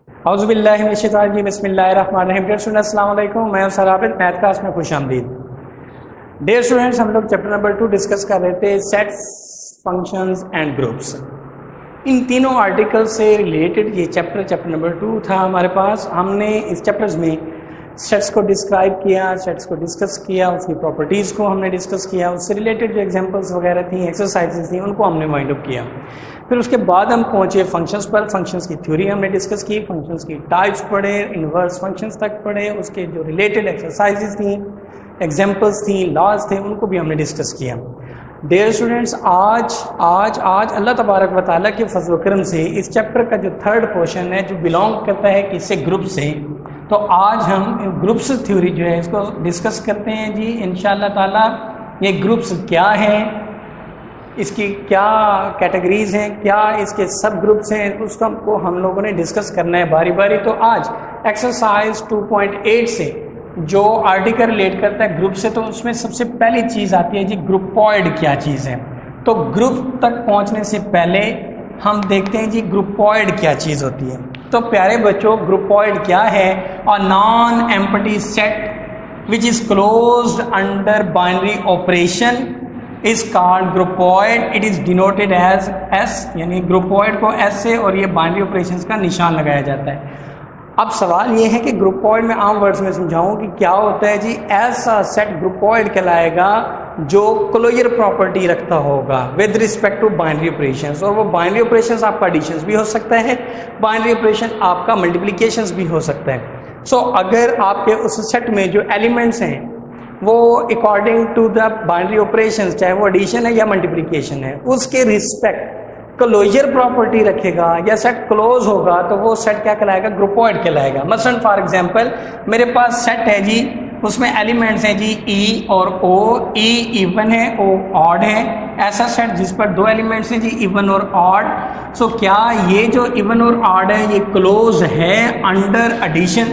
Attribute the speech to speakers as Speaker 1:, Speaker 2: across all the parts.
Speaker 1: औज़ुबिल्लाहि बिस्मिल्लाहिर्रहमानिर्रहीम। Dear students, अस्सलाम वालेकुम। मैं सर आबिद, मैथ क्लास में खुशामदीद। डियर स्टूडेंट्स, हम लोग चैप्टर नंबर 2 डिस्कस कर रहे थे, सेट्स, फंक्शंस एंड ग्रुप्स। इन तीनों आर्टिकल से रिलेटेड ये चैप्टर नंबर 2 था हमारे पास। हमने इस चैप्टर्स में सेट्स को डिस्क्राइब किया, सेट्स को डिस्कस किया, उसकी प्रॉपर्टीज़ को हमने डिस्कस किया, उससे रिलेटेड जो एग्जांपल्स वगैरह थी, एक्सरसाइजेज थी, उनको हमने वाइंड अप किया। फिर उसके बाद हम पहुंचे फंक्शंस पर। फंक्शंस की थ्योरी हमने डिस्कस की, फंक्शंस की टाइप्स पढ़े, इनवर्स फंक्शंस तक पढ़े, उसके जो रिलेटेड एक्सरसाइजेज थी, एग्जांपल्स थी, लॉज थे, उनको भी हमने डिस्कस किया। डियर स्टूडेंट्स, आज अल्लाह तबारक व तआला के फज़ल व करम से इस चैप्टर का जो थर्ड पोर्शन है, जो बिलोंग करता है किससे, ग्रुप से, तो आज हम ग्रुप्स थ्योरी जो है इसको डिस्कस करते हैं जी इंशाअल्लाह ताला। ये ग्रुप्स क्या हैं, इसकी क्या कैटेगरीज हैं, क्या इसके सब ग्रुप्स हैं, उसको हम लोगों ने डिस्कस करना है बारी बारी। तो आज एक्सरसाइज 2.8 से जो आर्टिकल रिलेट करता है ग्रुप से, तो उसमें सबसे पहली चीज़ आती है जी ग्रुपॉइड क्या चीज़ है। तो ग्रुप तक पहुंचने से पहले हम देखते हैं जी ग्रुपॉइड क्या चीज़ होती है। तो प्यारे बच्चों, ग्रुपॉइड क्या है? A non empty set which is closed under binary operation is called groupoid. It is denoted as S, यानी ग्रुपॉइड को एस से और ये बाइनरी ऑपरेशंस का निशान लगाया जाता है। अब सवाल ये है कि ग्रुपॉइड में आम वर्ड्स में समझाऊं कि क्या होता है जी। ऐसा सेट ग्रुपॉइड कहलाएगा जो क्लोजर प्रॉपर्टी रखता होगा with respect to binary operations. और वो बाइनरी ऑपरेशंस आपका एडिशंस भी हो सकता है, बाइनरी ऑपरेशन आपका मल्टीप्लिकेशंस भी हो सकता है। सो अगर आपके उस सेट में जो एलिमेंट्स हैं वो according to the binary operations, चाहे वो एडिशन है या मल्टीप्लिकेशन है, उसके रिस्पेक्ट क्लोजर प्रॉपर्टी रखेगा या सेट क्लोज होगा, तो वो सेट क्या कहलाएगा? ग्रुपॉइड कहलाएगा। मसलन फॉर एग्जांपल मेरे पास सेट है जी, उसमें एलिमेंट्स हैं जी ई और ओ। ई इवन है, ओ ऑड है। ऐसा सेट जिस पर दो एलिमेंट्स हैं जी, इवन और ऑड। सो क्या ये जो इवन और ऑड है ये क्लोज है under addition,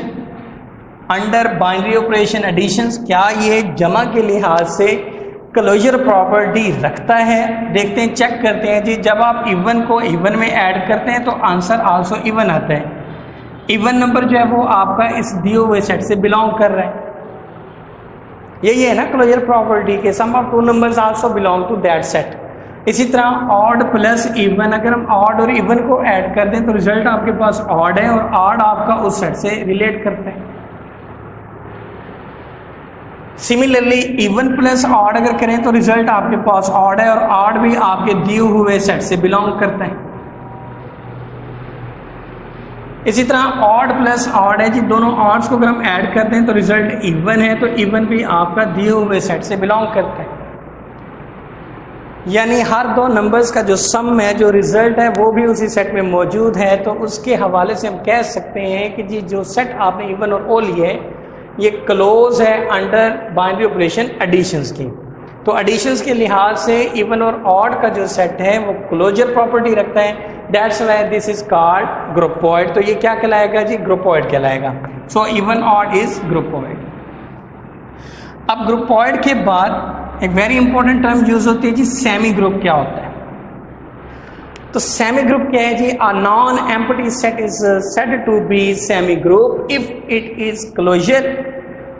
Speaker 1: under binary operation additions? क्या ये जमा के लिहाज से क्लोजर प्रॉपर्टी रखता है? देखते हैं, चेक करते हैं जी। जब आप इवन को इवन में ऐड करते हैं तो आंसर आल्सो इवन आता है। इवन नंबर जो है वो आपका इस दिए हुए सेट से बिलोंग कर रहा है। यही है ना क्लोजर प्रॉपर्टी के sum of two numbers also belong to that set. इसी तरह ऑड प्लस इवन, अगर हम ऑड और इवन को ऐड कर दें तो रिजल्ट आपके पास ऑड है और ऑड आपका उस सेट से रिलेट करता है। सिमिलरली इवन प्लस ऑड अगर करें तो रिजल्ट आपके पास ऑड है और ऑड भी आपके दिए हुए सेट से बिलोंग करता है। इसी तरह ऑड प्लस ऑड है जी, दोनों ऑड्स को अगर हम ऐड करते हैं तो रिजल्ट इवन है, तो इवन भी आपका दिए हुए सेट से बिलोंग करता है। यानी हर दो नंबर्स का जो सम है, जो रिजल्ट है, वो भी उसी सेट में मौजूद है। तो उसके हवाले से हम कह सकते हैं कि जी जो सेट आपने इवन और ओ लिए ये क्लोज है अंडर बाइनरी ऑपरेशन एडिशंस की। तो एडिशंस के लिहाज से इवन और ऑड का जो सेट है वो क्लोजर प्रॉपर्टी रखता है। That's why this is called groupoid. तो ये क्या कहलाएगा जी? ग्रुपॉइड कहलाएगा। So even odd is groupoid. अब ग्रुपॉइड के बाद एक वेरी इंपॉर्टेंट टर्म यूज होती है जी, सेमी ग्रुप क्या होता है? तो सेमी ग्रुप क्या है जी? A non empty set is said to be semi group if it is closure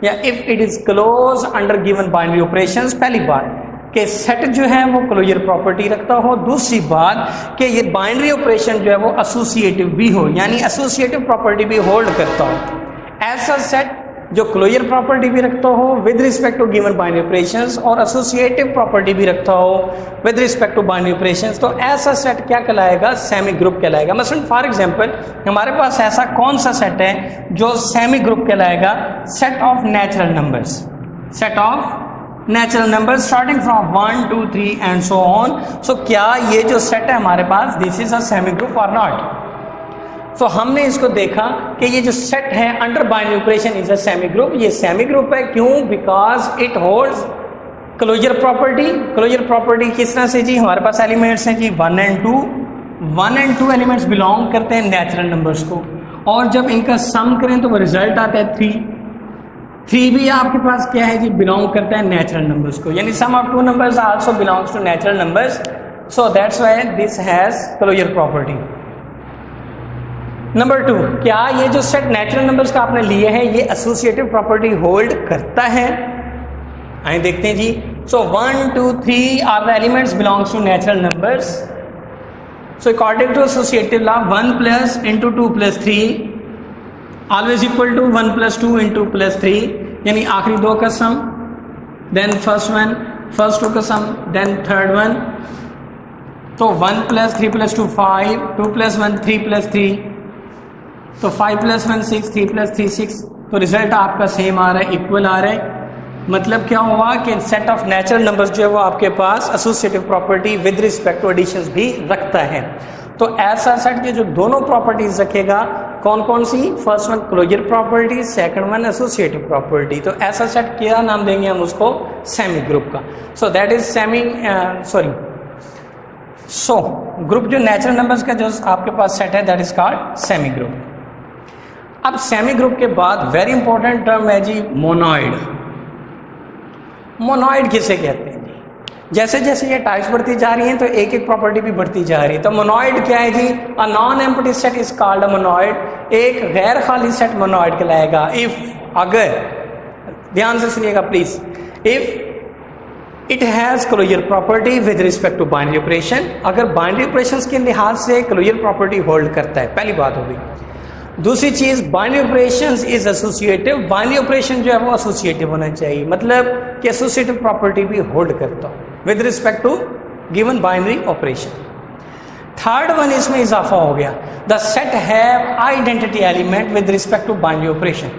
Speaker 1: या if it is close under given binary operations. पहली बात कि सेट जो है वो क्लोजर प्रॉपर्टी रखता हो। दूसरी बात कि ये बाइनरी ऑपरेशन जो है वो एसोसिएटिव भी हो, यानी एसोसिएटिव प्रॉपर्टी भी होल्ड करता हो। ऐसा सेट जो क्लोजर प्रॉपर्टी भी रखता हो with respect to given binary operations और एसोसिएटिव प्रॉपर्टी भी रखता हो with respect to binary operations, तो ऐसा सेट क्या कहलाएगा? सेमी ग्रुप कहलाएगा। मसलन फॉर एग्जांपल हमारे पास ऐसा कौन सा सेट है जो सेमी ग्रुप कहलाएगा? Set of natural numbers. Set of natural numbers starting from 1 2 3 and so on. So क्या ये जो सेट है हमारे पास, this is a semi group और नॉट? तो हमने इसको देखा कि ये जो सेट है under binary operation is a semi group. ये सेमी ग्रुप है, क्यों? Because it holds closure property. Closure property किस तरह से जी? हमारे पास एलिमेंट्स हैं जी 1 एंड 2। 1 एंड 2 एलिमेंट्स बिलोंग करते हैं नेचुरल नंबर्स को, और जब इनका सम करें तो वो रिजल्ट आता है 3। 3 भी आपके पास क्या है जी? बिलोंग करता है नेचुरल नंबर्स को, यानी sum of two numbers also belongs to natural numbers. So that's why this has closure property. Number 2, क्या ये जो सेट नेचुरल नंबर्स का आपने लिए हैं ये एसोसिएटिव प्रॉपर्टी होल्ड करता है? आइए देखते हैं जी। So 1 2 3 are the elements belongs to natural numbers. So according to associative law 1 plus into 2 plus 3 always equal to 1 plus 2 into plus 3, यानी आखिरी दो का सम, देन फर्स्ट टू का सम, देन थर्ड वन। तो 1 प्लस 3 प्लस 2 5, 2 प्लस 1 3 प्लस 3, तो 5 plus 1 6, 3 plus 3 6। तो result आपका same आ रहा है, इक्वल आ रहा है। मतलब क्या हुआ कि सेट ऑफ नेचुरल नंबर्स जो है वो आपके पास associative property with respect to additions भी रखता है। तो ऐसा सेट के जो दोनों प्रॉपर्टीज रखेगा, कौन कौन सी? First one closure property, second one associative property. तो ऐसा सेट क्या नाम देंगे हम उसको? सेमी ग्रुप का। So that is so group जो नेचुरल नंबर्स का जो आपके पास सेट है that is called semi group. अब सेमी ग्रुप के बाद वेरी इंपॉर्टेंट टर्म है जी मोनोइड। मोनोइड किसे कहते हैं जी? जैसे जैसे ये टाइप्स बढ़ती जा रही हैं तो एक एक प्रॉपर्टी भी बढ़ती जा रही है। तो मोनोइड क्या है जी? A non empty set is called a monoid. एक गैर खाली सेट मोनोइड कहलाएगा। इफ, अगर, ध्यान से सुनिएगा please, if it has closure property with respect to binary operation, अगर बाइनरी ऑपरेशंस के लिहाज से क्लोजर प्रॉपर्टी होल्ड करता है, पहली बात होगी। दूसरी चीज, binary operations is associative. Binary operation जो है वो एसोसिएटिव होना चाहिए, मतलब कि एसोसिएटिव प्रॉपर्टी भी होल्ड करता हो with respect to given binary operation. Third one इसमें इजाफा हो गया, the set have identity element with respect to binary operation.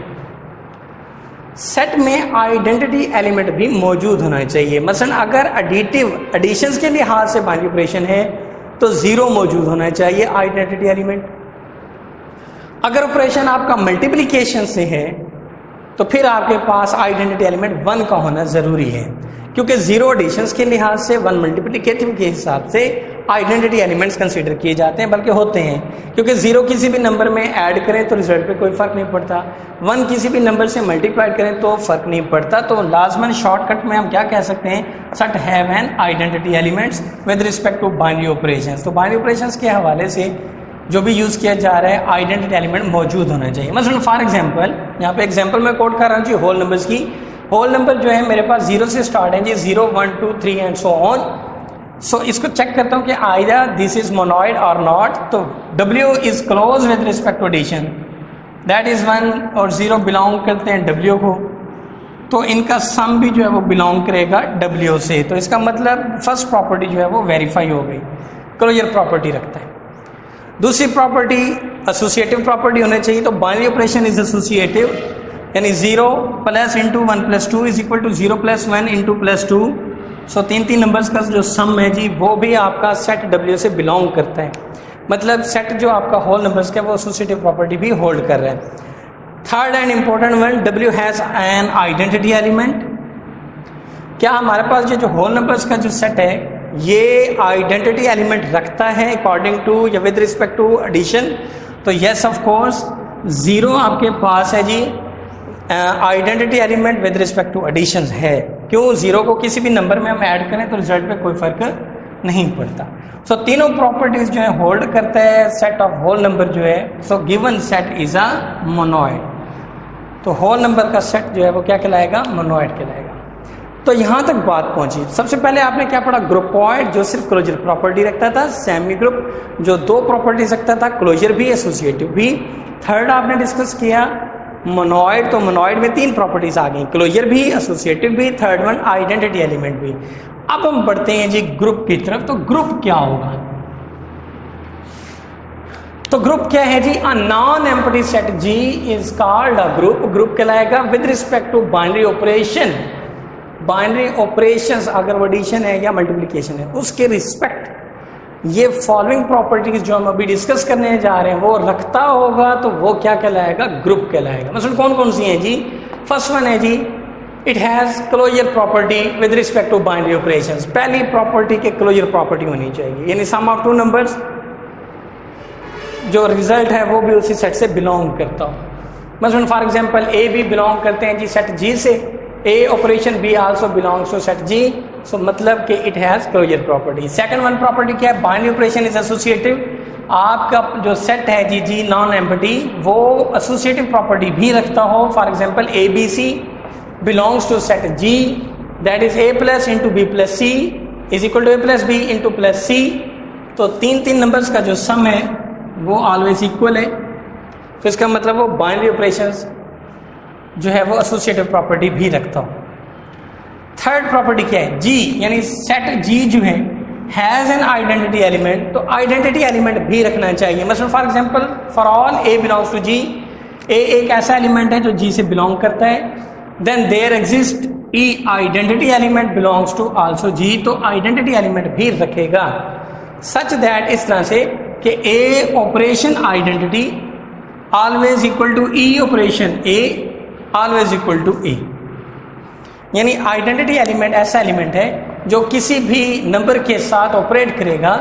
Speaker 1: Set में आइडेंटिटी एलिमेंट भी मौजूद होना चाहिए। मसलन अगर एडिशंस के लिहाज से बाइनरी ऑपरेशन है तो 0 मौजूद होना चाहिए आइडेंटिटी एलिमेंट। अगर ऑपरेशन आपका मल्टीप्लिकेशन से है तो फिर आपके पास आइडेंटिटी एलिमेंट 1 का होना जरूरी है, क्योंकि 0 एडिशंस के लिहाज से 1 मल्टीप्लिकेटिव के हिसाब से आइडेंटिटी एलिमेंट्स कंसीडर किए जाते हैं, बल्कि होते हैं, क्योंकि 0 किसी भी नंबर में ऐड करें तो रिजल्ट पे कोई फर्क नहीं पड़ता, 1 किसी भी नंबर से मल्टीप्लाइड करें तो फर्क नहीं पड़ता। तो लाजमन शॉर्टकट में हम क्या कह सकते हैं? Set have an identity elements with respect to binary operations. तो बाइनरी ऑपरेशंस के हवाले से जो भी यूज किया जा रहा है आइडेंटिटी एलिमेंट मौजूद होना चाहिए। मतलब फॉर एग्जांपल, यहाँ पे एग्जांपल मैं कोट कर रहा हूँ जी होल नंबर्स की। होल नंबर जो है मेरे पास 0 से स्टार्ट है जी, 0 1 2 3 एंड सो ऑन। सो इसको चेक करता हूँ कि आइदर दिस इज मोनोइड और नॉट। तो W is close with respect to addition, that is 1 और 0 बिलोंग करते हैं W को, तो इनका सम भी जो है वो बिलोंग करेगा W से। तो इसका मतलब फर्स्ट प्रॉपर्टी जो है वो वेरीफाई हो गई, क्लोजर प्रॉपर्टी रखता है। दूसरी प्रॉपर्टी एसोसिएटिव प्रॉपर्टी होनी चाहिए। तो बाइनरी ऑपरेशन इज एसोसिएटिव, यानी 0 plus into 1 plus 2 is equal to 0 plus 1 into plus 2। So 3 numbers का जो सम है जी वो भी आपका सेट W से बिलोंग करता है, मतलब सेट जो आपका होल नंबर्स का वो एसोसिएटिव प्रॉपर्टी भी होल्ड कर रहा है। Third and important one, W has an identity element. क्या हमारे पास ये जो होल नंबर्स का जो सेट है ये आइडेंटिटी एलिमेंट रखता है अकॉर्डिंग टू या विद रिस्पेक्ट टू एडिशन? तो यस ऑफ कोर्स, 0 आपके पास है जी identity element with respect to addition है। क्यों? 0 को किसी भी नंबर में हम ऐड करें तो रिजल्ट पे कोई फर्क नहीं पड़ता। सो तीनों प्रॉपर्टीज जो है होल्ड करता है सेट ऑफ होल नंबर जो है। So given set is a monoid. तो होल नंबर का सेट जो है वो क्या कहलाएगा? मोनोइड कहलाएगा। तो यहां तक बात पहुंची। सबसे पहले आपने क्या पढ़ा? ग्रुपॉइड जो सिर्फ क्लोजर प्रॉपर्टी रखता था, सेमी ग्रुप जो 2 प्रॉपर्टीज रखता था, क्लोजर भी एसोसिएटिव भी। थर्ड आपने डिस्कस किया मोनोइड। तो मोनोइड में 3 प्रॉपर्टीज आ गई, क्लोजर भी, एसोसिएटिव भी, थर्ड वन आइडेंटिटी एलिमेंट भी। अब हम बढ़ते हैं जी ग्रुप की तरफ। तो ग्रुप क्या होगा? तो ग्रुप क्या है जी? A non empty set G is called a group. Group कहलाएगा with respect to binary operation. Binary operations अगर वो एडिशन है या मल्टीप्लिकेशन है उसके रिस्पेक्ट ये फॉलोइंग प्रॉपर्टीज जो हम अभी डिस्कस करने जा रहे हैं वो रखता होगा, तो वो क्या कहलाएगा? ग्रुप कहलाएगा। मतलब कौन कौन सी हैं जी? फर्स्ट वन है जी it has closure property with respect to binary operations. पहली प्रॉपर्टी के क्लोजर प्रॉपर्टी होनी चाहिए, यानी सम ऑफ 2 नंबर्स जो रिजल्ट है वो भी उसी सेट से बिलोंग करता हो। मतलब फॉर एग्जांपल A भी बिलोंग करते हैं जी सेट G से, A operation B also belongs to set G। So मतलब कि it has closure property. Second one property क्या है? Binary operation is associative. आपका जो सेट है जी जी नॉन एम्प्टी वो एसोसिएटिव प्रॉपर्टी भी रखता हो, for example A B C belongs to set G, that is A plus into B plus C is equal to A plus B into plus C, तो तीन numbers का जो सम है वो ऑलवेज इक्वल है, तो इसका मतलब वो बाइनरी ऑपरेशंस जो है वो एसोसिएटिव प्रॉपर्टी भी रखता हो। थर्ड प्रॉपर्टी क्या है, जी यानी सेट जी जो है हैज़ एन आइडेंटिटी एलिमेंट, तो आइडेंटिटी एलिमेंट भी रखना चाहिए। मतलब for example for all A belongs to G, A एक ऐसा एलिमेंट है जो जी से बिलोंग करता है, then there exist E identity element belongs to also G, तो आइडेंटिटी एलिमेंट भी रखेगा सच दैट इस तरह से कि A operation identity always equal to E operation A always equal to A, यानी आइडेंटिटी एलिमेंट ऐसा एलिमेंट है जो किसी भी नंबर के साथ ऑपरेट करेगा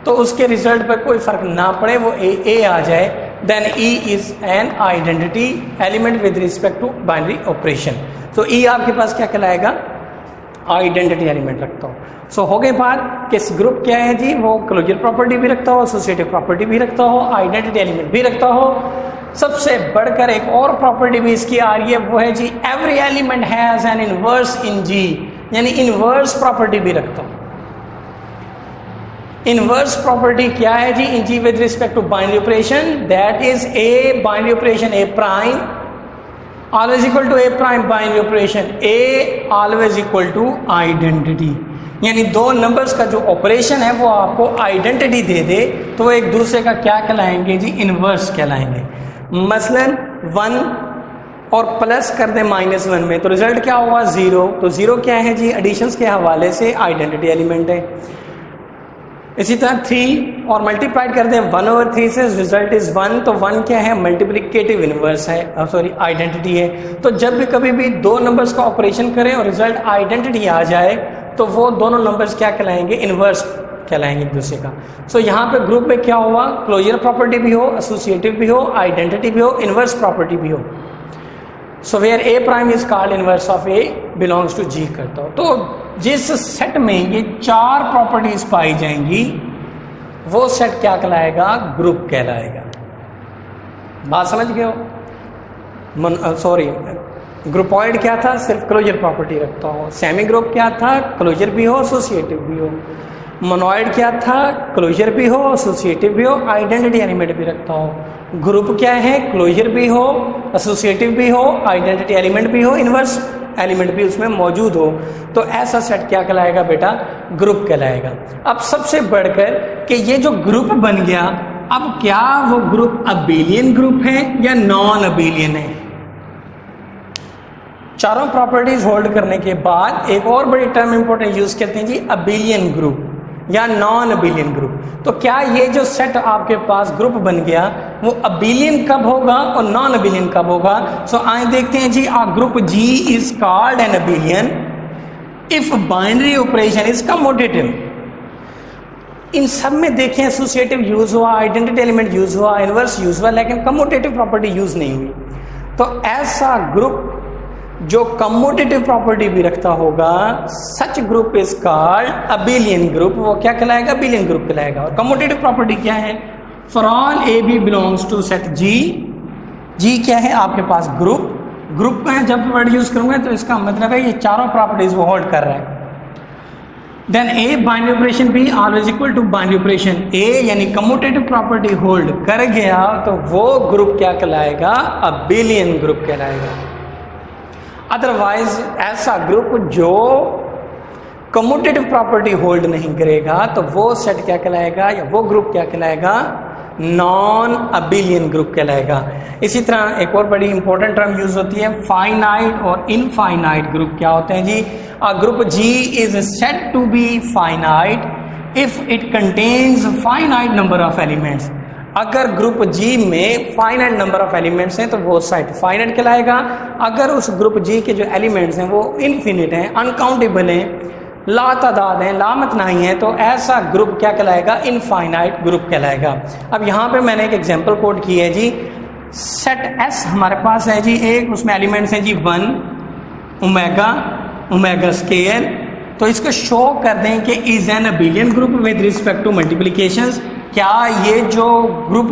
Speaker 1: तो उसके रिजल्ट पर कोई फर्क ना पड़े, वो ए आ जाए, then E is an identity element with respect to binary operation. तो ई आपके पास क्या कहलाएगा, आइडेंटिटी एलिमेंट रखता हो। सो हो गई बात कि ग्रुप क्या है जी, वो क्लोजर प्रॉपर्टी भी रखता हो, एसोसिएटिव प्रॉपर्टी भी रखता हो, आइडेंटिटी एलिमेंट भी रखता हो। सबसे बढ़कर एक और प्रॉपर्टी भी इसकी आ रही है, वो है जी every element has an inverse in G, यानी इनवर्स प्रॉपर्टी भी रखता हो। इनवर्स प्रॉपर्टी क्या है जी, in G with respect to binary operation, that is A binary operation A prime always equal to A prime binary operation A always equal to identity, यानी दो numbers का जो ऑपरेशन है वो आपको आइडेंटिटी दे दे तो वो एक दूसरे का क्या कहलाएंगे जी, इनवर्स कहलाएंगे। मसलन 1 और प्लस कर दे -1 में तो रिजल्ट क्या होगा 0, तो 0 क्या है जी, एडिशंस के हवाले से आइडेंटिटी एलिमेंट है। इसी तरह 3 और मल्टीप्लाइड कर दें 1/3 से, रिजल्ट इज 1, तो 1 क्या है, मल्टीप्लिकेटिव इनवर्स है, सॉरी आइडेंटिटी है। तो जब भी कभी भी दो नंबर्स का ऑपरेशन करें और रिजल्ट आइडेंटिटी आ जाए तो वो दोनों नंबर्स क्या कहलाएंगे, इनवर्स कहलाएंगे एक दूसरे का। सो यहाँ पे ग्रुप में क्या हुआ, क्लोजर प्रॉपर्टी भी हो, एसोसिएटिव भी हो, आइडेंटिटी भी हो, इनवर्स प्रॉपर्टी भी हो। So where A prime is called inverse of A belongs to G करता हो। तो जिस सेट में ये 4 प्रॉपर्टीज पाई जाएंगी वो सेट क्या कहलाएगा, ग्रुप कहलाएगा। बात समझ गए हो? सॉरी, ग्रुपॉइड क्या था, सिर्फ क्लोजर प्रॉपर्टी रखता हो। सेमी ग्रुप क्या था, क्लोजर भी हो एसोसिएटिव भी हो। मोनोइड क्या था, क्लोजर भी हो एसोसिएटिव भी हो, आइडेंटिटी एलिमेंट भी रखता हो। ग्रुप क्या है, क्लोजर भी हो एसोसिएटिव भी हो, आइडेंटिटी एलिमेंट भी हो, इनवर्स एलिमेंट भी उसमें मौजूद हो, तो ऐसा सेट क्या कहलाएगा बेटा, ग्रुप कहलाएगा। अब सबसे बढ़कर कि ये जो ग्रुप बन गया, अब क्या वो ग्रुप अबेलियन ग्रुप है या नॉन अबेलियन है। चारों प्रॉपर्टीज होल्ड करने के बाद एक और बड़ी टर्म इंपॉर्टेंट यूज करते हैं जी, अबेलियन ग्रुप या नॉन अबेलियन ग्रुप। तो क्या ये जो सेट आपके पास ग्रुप बन गया वो अबेलियन कब होगा और नॉन अबेलियन कब होगा। सो आइए देखते हैं जी, a group G is called an abelian if binary operation is commutative. इन सब में देखें एसोसिएटिव यूज हुआ, आइडेंटिटी एलिमेंट यूज हुआ, इनवर्स यूज हुआ, लेकिन कम्यूटेटिव प्रॉपर्टी यूज नहीं हुई। तो ऐसा ग्रुप जो कम्यूटेटिव प्रॉपर्टी भी रखता होगा, such group is called abelian group, वो क्या कहलाएगा, अबेलियन ग्रुप कहलाएगा। और कम्यूटेटिव प्रॉपर्टी क्या है, for all A B belongs to set G, G क्या है आपके पास ग्रुप, ग्रुप में जब वर्ड यूज करूंगा तो इसका मतलब है ये चारों प्रॉपर्टीज वो होल्ड कर रहा है। Then A binary operation B always equal to binary operation A, यानी कम्यूटेटिव प्रॉपर्टी होल्ड कर गया तो वो ग्रुप क्या कहलाएगा, अबेलियन ग्रुप कहलाएगा। अदरवाइज ऐसा ग्रुप जो कम्यूटेटिव प्रॉपर्टी होल्ड नहीं करेगा तो वो सेट क्या कहलाएगा या वो ग्रुप क्या कहलाएगा, नॉन अबेलियन ग्रुप कहलाएगा। इसी तरह एक और बड़ी इंपॉर्टेंट टर्म यूज होती है, फाइनाइट और इनफाइनाइट ग्रुप क्या होते हैं जी। A group G is said to be finite if it contains finite number of elements. अगर ग्रुप जी में फाइनाइट नंबर ऑफ एलिमेंट्स हैं तो वो सेट फाइनाइट कहलाएगा। अगर उस ग्रुप जी के जो एलिमेंट्स हैं वो इनफिनिट हैं, अनकाउंटेबल हैं, लातादाद हैं, लामतनाही हैं, तो ऐसा ग्रुप क्या कहलाएगा, इनफाइनाइट ग्रुप कहलाएगा। अब यहाँ पे मैंने एक एग्जांपल कोट की है जी, सेट एस हमारे पास है जी, एक उसमें एलिमेंट्स हैं जी 1 ओमेगा ओमेगा स्केयर, तो इसको शो कर दें कि is an abelian group with respect to multiplications. क्या ये जो ग्रुप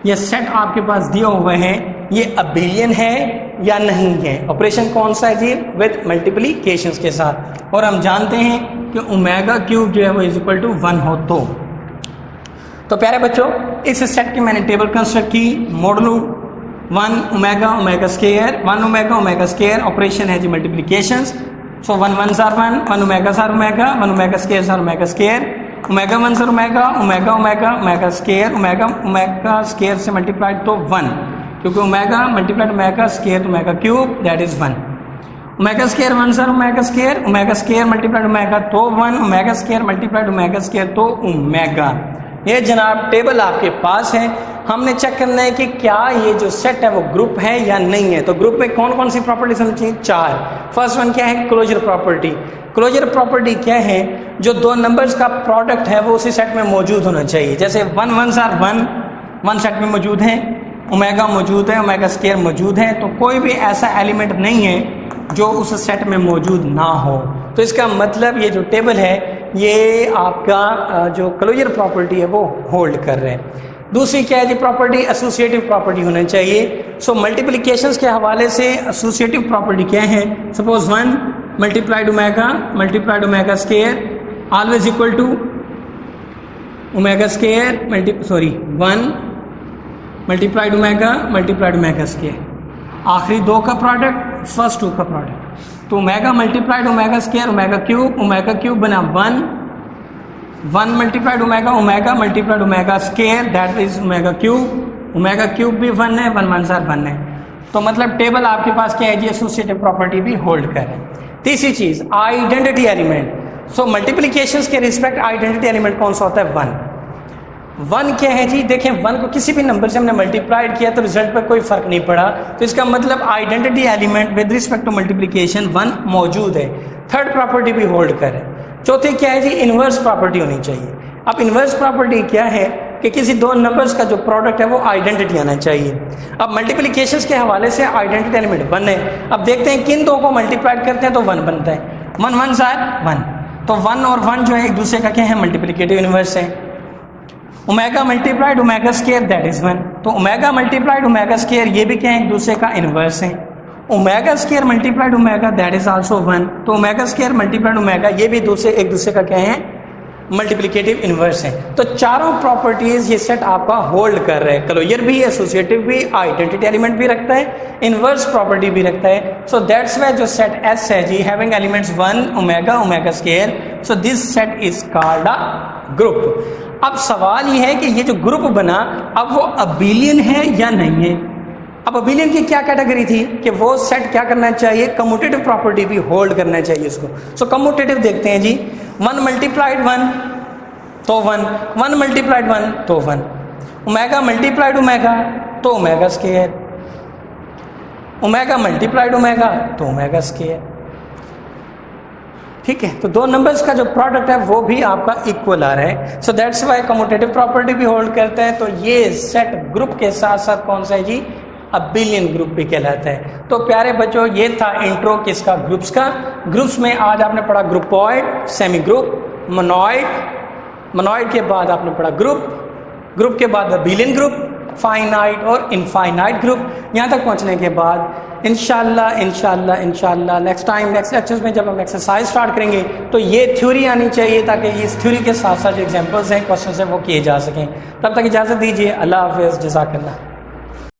Speaker 1: ये सेट आपके पास दिए हुए हैं ये अबिलियन है या नहीं है। ऑपरेशन कौन सा है जी, विद मल्टीप्लिकेशंस के साथ। और हम जानते हैं कि ओमेगा क्यूब जो है वो इज इक्वल टू 1 हो तो प्यारे बच्चों इस सेट की मैंने टेबल कंस्ट्रक्ट की, modulo 1 omega omega square 1 omega omega square, operation है जी multiplications. So 1 1 are 1 omega are omega 1 omega square are omega square, omega 1 are omega omega omega omega square, omega omega square से multiplied तो 1, क्योंकि omega multiplied omega square omega cube that is 1। Omega square 1 are omega square multiplied omega तो 1, omega square multiplied omega square तो omega. ये जनाब table आपके पास है। हमने चेक करना है कि क्या ये जो सेट है वो ग्रुप है या नहीं है। तो ग्रुप में कौन कौन सी प्रॉपर्टीज होनी चाहिए, 4। फर्स्ट वन क्या है, क्लोजर प्रॉपर्टी। क्लोजर प्रॉपर्टी क्या है, जो दो नंबर्स का प्रोडक्ट है वो उसी सेट में मौजूद होना चाहिए। जैसे 1 1 आर 1 सेट में मौजूद है, ओमेगा मौजूद है, ओमेगा स्क्वायर मौजूद है, तो कोई भी ऐसा एलिमेंट नहीं है जो उस सेट में मौजूद ना हो। तो इसका मतलब ये जो टेबल है ये आपका जो क्लोजर प्रॉपर्टी है वो होल्ड कर रहे हैं। दूसरी क्या है जी प्रॉपर्टी, एसोसिएटिव प्रॉपर्टी होना चाहिए। सो मल्टीप्लिकेशंस के हवाले से एसोसिएटिव प्रॉपर्टी क्या है, suppose 1 multiplied omega square always equal to omega square 1 multiplied omega square, आखिरी दो का प्रोडक्ट फर्स्ट 2 का प्रोडक्ट। तो omega multiplied omega square omega cube बना 1 multiplied omega multiplied omega square that is omega cube भी 1 है, 1 1 आर 1 है। तो मतलब टेबल आपके पास क्या है जी, एसोसिएटिव प्रॉपर्टी भी होल्ड कर रहे हैं। तीसरी चीज आइडेंटिटी एलिमेंट। सो मल्टीप्लिकेशंस के रिस्पेक्ट आइडेंटिटी एलिमेंट कौन सा होता है, 1 क्या है जी, देखें 1 को किसी भी नंबर से हमने मल्टीप्लाइड किया तो रिजल्ट पर कोई फर्क नहीं पड़ा, तो इसका मतलब identity element with respect to multiplication 1 मौजूद है। थर्ड प्रॉपर्टी भी होल्ड करे। चौथी क्या है जी, इनवर्स प्रॉपर्टी होनी चाहिए। अब इनवर्स प्रॉपर्टी क्या है कि किसी दो नंबर्स का जो प्रोडक्ट है वो आइडेंटिटी आना चाहिए। अब मल्टीप्लिकेशंस के हवाले से आइडेंटिटी एलिमेंट 1 है। अब देखते हैं किन दो को मल्टीप्लाइड करते हैं तो 1 बनता है, 1 1 आर 1। तो 1 और 1 जो है एक दूसरे का क्या है, मल्टीप्लिकेटिव इनवर्स है। Omega multiplied omega square that is 1। तो ओमेगा मल्टीप्लाइड ओमेगा स्क्वायर ये भी क्या है, एक दूसरे का इनवर्स है। Omega square multiplied omega that is also 1। तो ओमेगा स्क्वायर मल्टीप्लाइड ओमेगा ये भी एक दूसरे का क्या है, मल्टीप्लिकेटिव इनवर्स है। तो चारों प्रॉपर्टीज ये सेट आपका होल्ड कर रहे हैं। क्लोजर भी, एसोसिएटिव भी, आइडेंटिटी एलिमेंट भी रखता है, इनवर्स प्रॉपर्टी भी रखता है। सो दैट्स व्हाई जो सेट एस है जी having elements 1 omega square, so this set is called a group. अब सवाल ये है कि ये जो ग्रुप बना अब वो अबिलियन है या नहीं है। अब अबिलियन की क्या कैटेगरी थी कि वो सेट क्या करना चाहिए, कम्यूटेटिव प्रॉपर्टी भी होल्ड करना चाहिए उसको। सो कम्यूटेटिव देखते हैं जी, 1 मल्टीप्लाइड 1 तो 1 मल्टीप्लाइड 1 तो 1, ओमेगा मल्टीप्लाइड ओमेगा तो omega square, omega multiplied omega तो ओमेगा स्क्वायर। ठीक है, तो दो नंबर्स का जो प्रोडक्ट है वो भी आपका इक्वल आ रहा है। So that's why commutative property भी होल्ड करता है। तो ये सेट ग्रुप के साथ साथ कौन सा है जी, अबिलियन ग्रुप भी कहलाता है। तो प्यारे बच्चों ये था इंट्रो किसका, ग्रुप्स का। ग्रुप्स में आज आपने पढ़ा ग्रुपॉइड, सेमी ग्रुप, मोनॉइड के बाद आपने पढ़ा ग्रुप के बाद अबिलियन ग्रुप, फाइनाइट और इनफाइनाइट ग्रुप। यहाँ तक पहुँचने के बाद इंशाल्लाह नेक्स्ट लेक्चर्स में जब हम एक्सरसाइज स्टार्ट करेंगे तो ये थ्योरी आनी चाहिए ताकि इस थ्योरी के साथ साथ जो एग्जाम्पल्स हैं, क्वेश्चन हैं वो किए जा सकें। तब तक इजाज़त दीजिए, अल्लाह हाफ़िज़, जज़ाकल्लाह।